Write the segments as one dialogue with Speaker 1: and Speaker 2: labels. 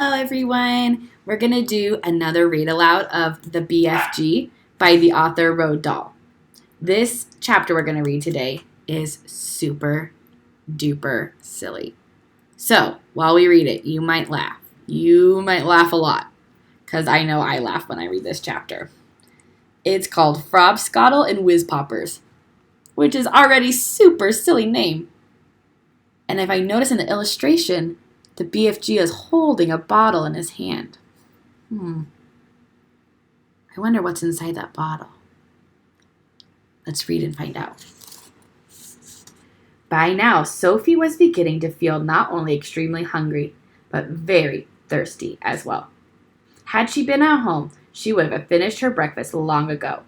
Speaker 1: Hello everyone! We're going to do another read aloud of the BFG by the author Roald Dahl. This chapter we're going to read today is super duper silly. So, while we read it, you might laugh. You might laugh a lot, because I know I laugh when I read this chapter. It's called Frobscottle and Whiz Poppers, which is already super silly name. And if I notice in the illustration, the BFG is holding a bottle in his hand. I wonder what's inside that bottle. Let's read and find out. By now, Sophie was beginning to feel not only extremely hungry, but very thirsty as well. Had she been at home, she would have finished her breakfast long ago.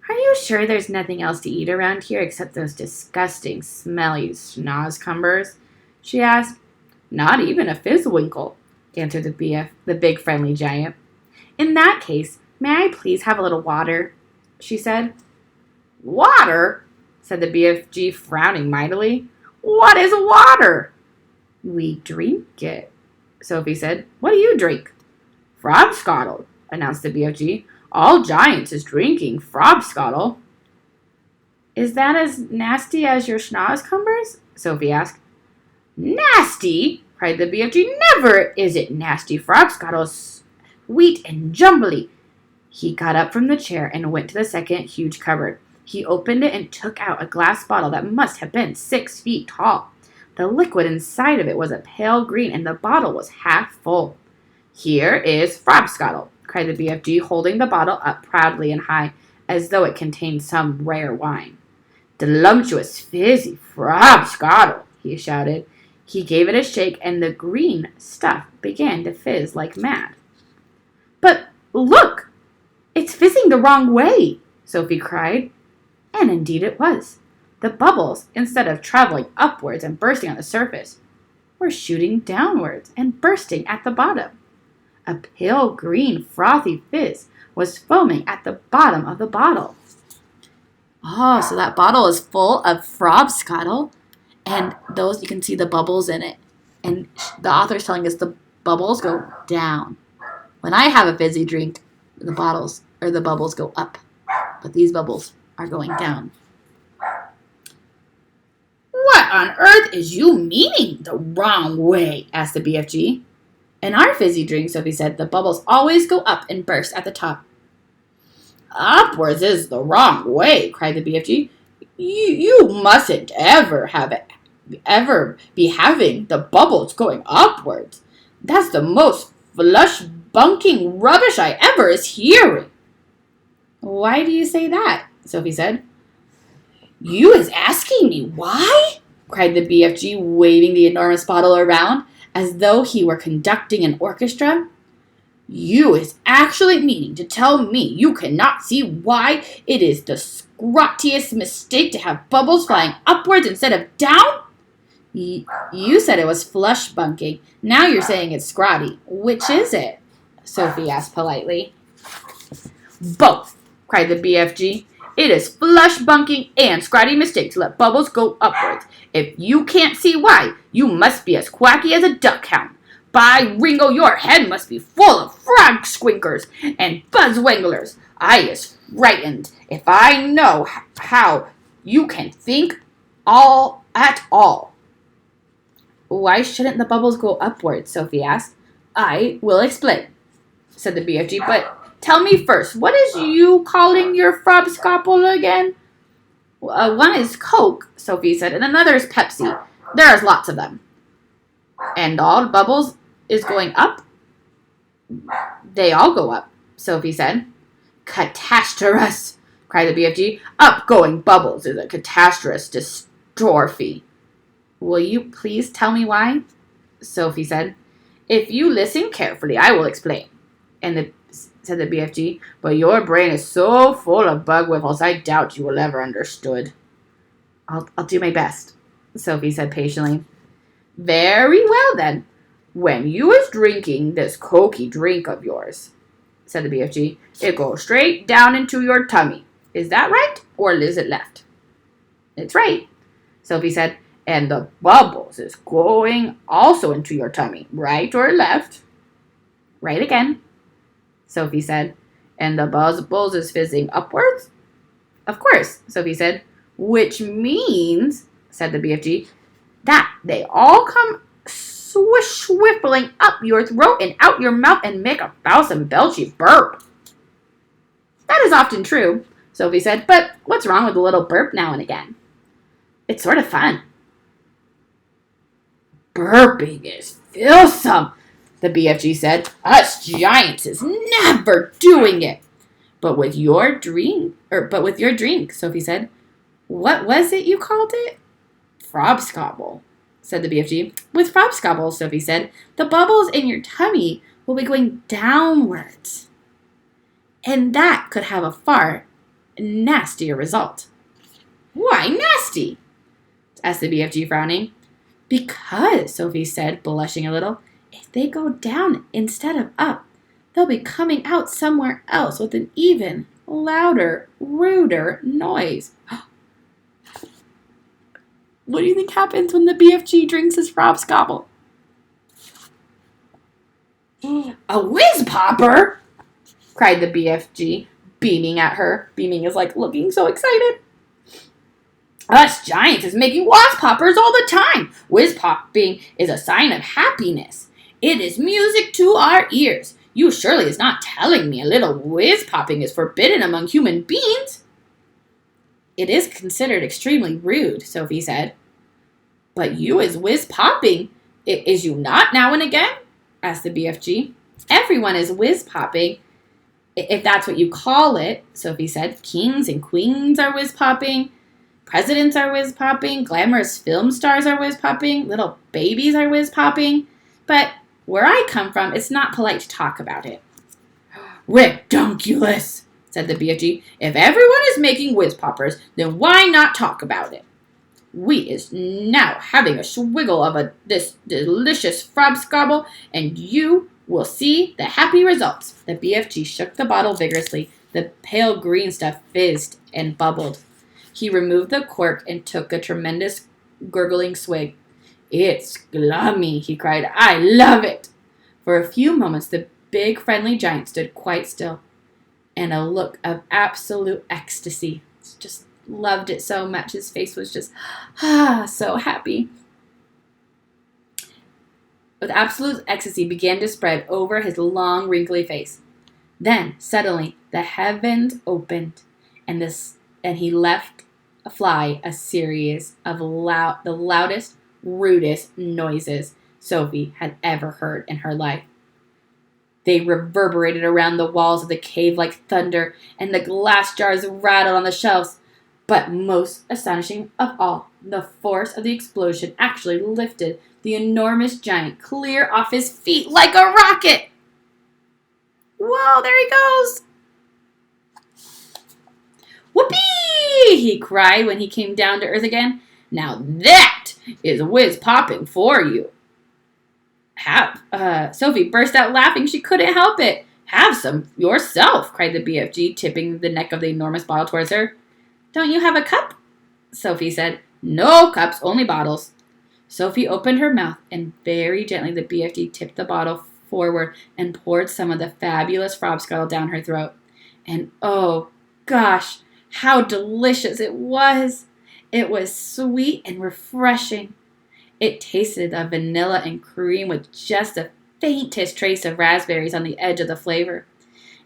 Speaker 1: Are you sure there's nothing else to eat around here except those disgusting, smelly schnozcumbers? She asked. Not even a fizzwinkle, answered the big friendly giant. In that case, may I please have a little water? She said. Water? Said the BFG, frowning mightily. What is water? We drink it, Sophie said. What do you drink? Frobscottle, announced the BFG. All giants is drinking frobscottle. Is that as nasty as your schnozcumbers? Sophie asked. Nasty? Cried the BFG. Never is it nasty. Frobscottle's sweet and jumbly. He got up from the chair and went to the second huge cupboard. He opened it and took out a glass bottle that must have been 6 feet tall. The liquid inside of it was a pale green, and the bottle was half full. Here is Frobscottle, cried the BFG, holding the bottle up proudly and high, as though it contained some rare wine. Delumptuous, fizzy Frobscottle, he shouted. He gave it a shake, and the green stuff began to fizz like mad. But look! It's fizzing the wrong way, Sophie cried. And indeed it was. The bubbles, instead of traveling upwards and bursting on the surface, were shooting downwards and bursting at the bottom. A pale green frothy fizz was foaming at the bottom of the bottle. Oh, so that bottle is full of Frobscottle. And those, you can see the bubbles in it. And the author's telling us the bubbles go down. When I have a fizzy drink, the bubbles go up. But these bubbles are going down. What on earth is you meaning the wrong way? Asked the BFG. In our fizzy drink, Sophie said, the bubbles always go up and burst at the top. Upwards is the wrong way, cried the BFG. You mustn't ever be having the bubbles going upwards. That's the most flush-bunking rubbish I ever is hearing. Why do you say that? Sophie said. You is asking me why? Cried the BFG, waving the enormous bottle around as though he were conducting an orchestra. You is actually meaning to tell me you cannot see why it is the scrottiest mistake to have bubbles flying upwards instead of down? You said it was flush bunking. Now you're saying it's scrotty. Which is it? Sophie asked politely. Both, cried the BFG. It is flush bunking and scrotty mistake to let bubbles go upwards. If you can't see why, you must be as quacky as a duckhound. By Ringo, your head must be full of frog squinkers and buzzwanglers. I is frightened if I know how you can think all at all. Why shouldn't the bubbles go upwards? Sophie asked. I will explain, said the BFG, but tell me first, what is you calling your Frobscottle again? One is Coke, Sophie said, and another is Pepsi. There is lots of them. And all the bubbles is going up? They all go up, Sophie said. Catastrophe, cried the BFG. Upgoing bubbles is a catastrophe. Will you please tell me why? Sophie said. If you listen carefully, I will explain. Said the BFG, but your brain is so full of bug whiffles, I doubt you will ever understood. I'll do my best, Sophie said patiently. Very well, then. When you was drinking this cokey drink of yours, said the BFG, it goes straight down into your tummy. Is that right, or is it left? It's right, Sophie said. And the bubbles is going also into your tummy, right or left? Right again, Sophie said. And the bubbles is fizzing upwards? Of course, Sophie said. Which means, said the BFG, that they all come swiffling up your throat and out your mouth and make a bowsome belchy burp. That is often true, Sophie said, but what's wrong with a little burp now and again? It's sort of fun. Burping is feelsome, the BFG said. Us giants is never doing it. But with your drink, Sophie said. What was it you called it? Frobscobble, said the BFG. With Frobscobble, Sophie said, the bubbles in your tummy will be going downwards. And that could have a far nastier result. Why nasty? Asked the BFG, frowning. Because, Sophie said, blushing a little, if they go down instead of up, they'll be coming out somewhere else with an even louder, ruder noise. What do you think happens when the BFG drinks his Frobscobble? A whiz popper! Cried the BFG, beaming at her. Beaming is like looking so excited. Us giants is making wasp poppers all the time. Whiz popping is a sign of happiness. It is music to our ears. You surely is not telling me a little whiz popping is forbidden among human beings? It is considered extremely rude, Sophie said. But you is whiz popping. Is you not now and again? Asked the BFG. Everyone is whiz popping, if that's what you call it, Sophie said. Kings and queens are whiz popping. Presidents are whiz popping. Glamorous film stars are whiz popping. Little babies are whiz popping. But where I come from, it's not polite to talk about it. Redunculous, said the BFG. If everyone is making whiz poppers, then why not talk about it? We is now having a swiggle of this delicious Frobscobble, and you will see the happy results. The BFG shook the bottle vigorously. The pale green stuff fizzed and bubbled. He removed the cork and took a tremendous gurgling swig. It's glummy, he cried. I love it. For a few moments, the big friendly giant stood quite still, and a look of absolute ecstasy. Just loved it so much. His face was just, so happy. With absolute ecstasy began to spread over his long, wrinkly face. Then, suddenly, the heavens opened, and he left fly a series of the loudest, rudest noises Sophie had ever heard in her life. They reverberated around the walls of the cave like thunder, and the glass jars rattled on the shelves. But most astonishing of all, the force of the explosion actually lifted the enormous giant clear off his feet like a rocket. Whoa, there he goes! Whoopee! He cried when he came down to earth again. Now that is whiz popping for you. Sophie burst out laughing. She couldn't help it. Have some yourself, cried the BFG, tipping the neck of the enormous bottle towards her. Don't you have a cup? Sophie said. No cups, only bottles. Sophie opened her mouth, and very gently the BFG tipped the bottle forward and poured some of the fabulous Frobscottle down her throat. And oh, gosh, how delicious it was! It was sweet and refreshing. It tasted of vanilla and cream with just the faintest trace of raspberries on the edge of the flavor.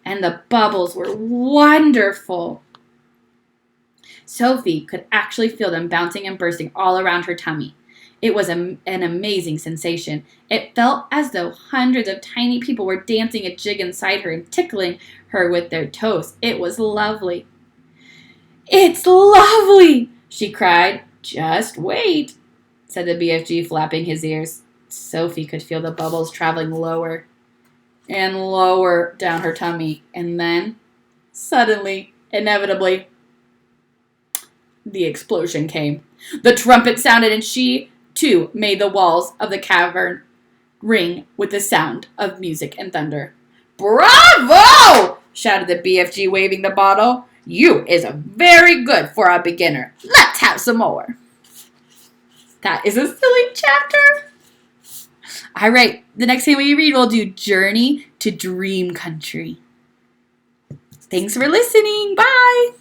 Speaker 1: And the bubbles were wonderful. Sophie could actually feel them bouncing and bursting all around her tummy. It was an amazing sensation. It felt as though hundreds of tiny people were dancing a jig inside her and tickling her with their toes. It was lovely. It's lovely, she cried. Just wait, said the BFG, flapping his ears. Sophie could feel the bubbles traveling lower and lower down her tummy. And then, suddenly, inevitably, the explosion came. The trumpet sounded, and she, too, made the walls of the cavern ring with the sound of music and thunder. Bravo! Shouted the BFG, waving the bottle. You is very good for a beginner. Let's have some more. That is a silly chapter. All right, the next time we read, we'll do Journey to Dream Country. Thanks for listening. Bye.